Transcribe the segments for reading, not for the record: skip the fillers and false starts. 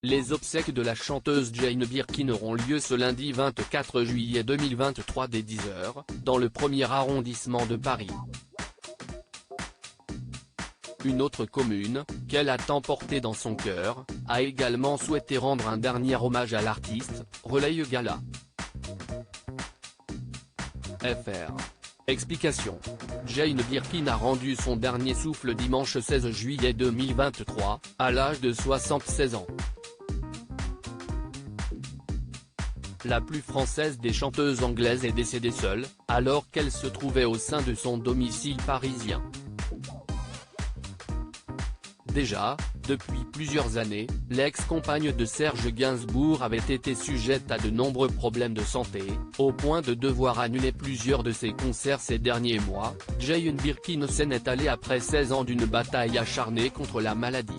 Les obsèques de la chanteuse Jane Birkin auront lieu ce lundi 24 juillet 2023 dès 10h, dans le 1er arrondissement de Paris. Une autre commune, qu'elle a tant portée dans son cœur, a également souhaité rendre un dernier hommage à l'artiste, relaye Gala. FR. Explication. Jane Birkin a rendu son dernier souffle dimanche 16 juillet 2023, à l'âge de 76 ans. La plus française des chanteuses anglaises est décédée seule, alors qu'elle se trouvait au sein de son domicile parisien. Déjà, depuis plusieurs années, l'ex-compagne de Serge Gainsbourg avait été sujette à de nombreux problèmes de santé, au point de devoir annuler plusieurs de ses concerts ces derniers mois. Jane Birkin s'en est allée après 16 ans d'une bataille acharnée contre la maladie.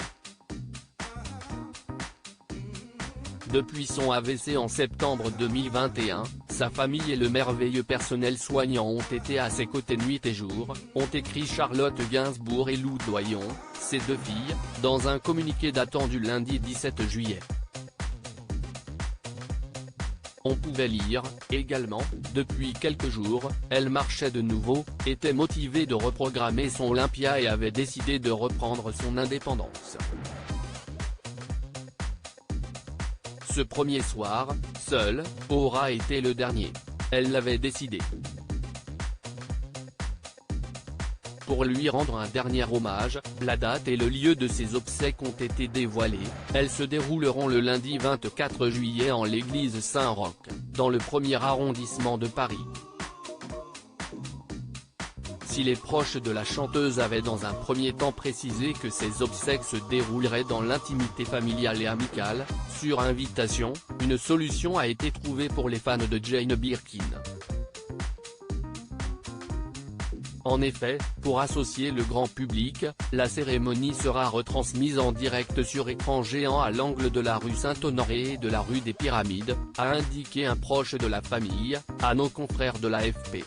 Depuis son AVC en septembre 2021, sa famille et le merveilleux personnel soignant ont été à ses côtés nuit et jour, ont écrit Charlotte Gainsbourg et Lou Doyon, ses deux filles, dans un communiqué datant du lundi 17 juillet. On pouvait lire, également, depuis quelques jours, elle marchait de nouveau, était motivée de reprogrammer son Olympia et avait décidé de reprendre son indépendance. Ce premier soir, seul, aura été le dernier. Elle l'avait décidé. Pour lui rendre un dernier hommage, la date et le lieu de ses obsèques ont été dévoilés. Elles se dérouleront le lundi 24 juillet en l'église Saint-Roch, dans le 1er arrondissement de Paris. Si les proches de la chanteuse avaient dans un premier temps précisé que ses obsèques se dérouleraient dans l'intimité familiale et amicale, sur invitation, une solution a été trouvée pour les fans de Jane Birkin. En effet, pour associer le grand public, la cérémonie sera retransmise en direct sur écran géant à l'angle de la rue Saint-Honoré et de la rue des Pyramides, a indiqué un proche de la famille, à nos confrères de l'AFP.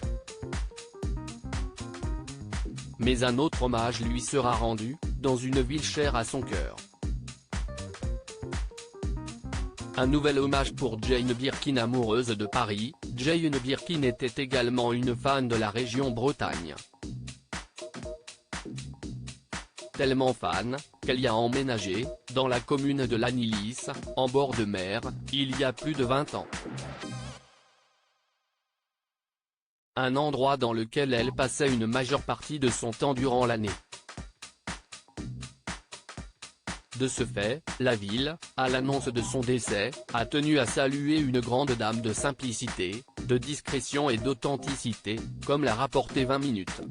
Mais un autre hommage lui sera rendu, dans une ville chère à son cœur. Un nouvel hommage pour Jane Birkin, amoureuse de Paris. Jane Birkin était également une fan de la région Bretagne. Tellement fan, qu'elle y a emménagé, dans la commune de Lannilis, en bord de mer, il y a plus de 20 ans. Un endroit dans lequel elle passait une majeure partie de son temps durant l'année. De ce fait, la ville, à l'annonce de son décès, a tenu à saluer une grande dame de simplicité, de discrétion et d'authenticité, comme l'a rapporté 20 minutes.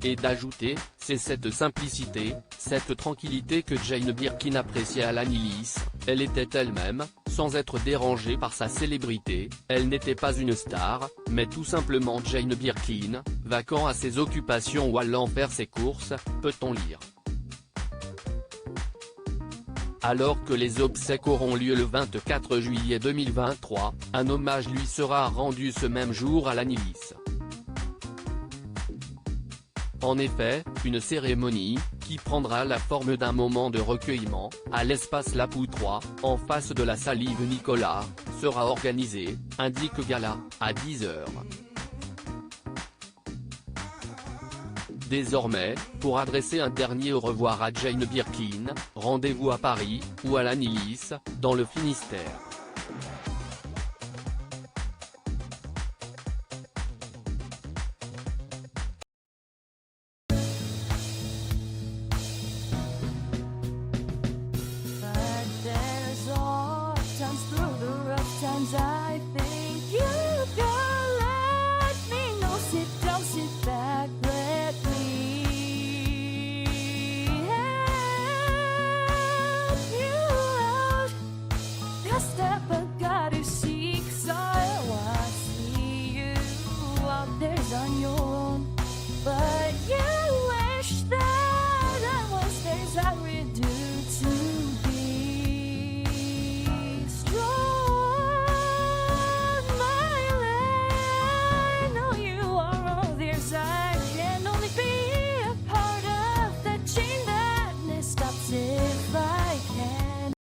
Et d'ajouter, c'est cette simplicité, cette tranquillité que Jane Birkin appréciait à Lannilis. Elle était elle-même, sans être dérangée par sa célébrité. Elle n'était pas une star, mais tout simplement Jane Birkin, vaquant à ses occupations ou allant faire ses courses, peut-on lire. Alors que les obsèques auront lieu le 24 juillet 2023, un hommage lui sera rendu ce même jour à Lannilis. En effet, une cérémonie, qui prendra la forme d'un moment de recueillement, à l'espace La Poutroie, en face de la salle Yves Nicolas, sera organisée, indique Gala, à 10h. Désormais, pour adresser un dernier au revoir à Jane Birkin, rendez-vous à Paris, ou à Lannilis, dans le Finistère. I think you can let me know. Sit down, sit back, let me help you out. A step I gotta seek, so I see you out there's on your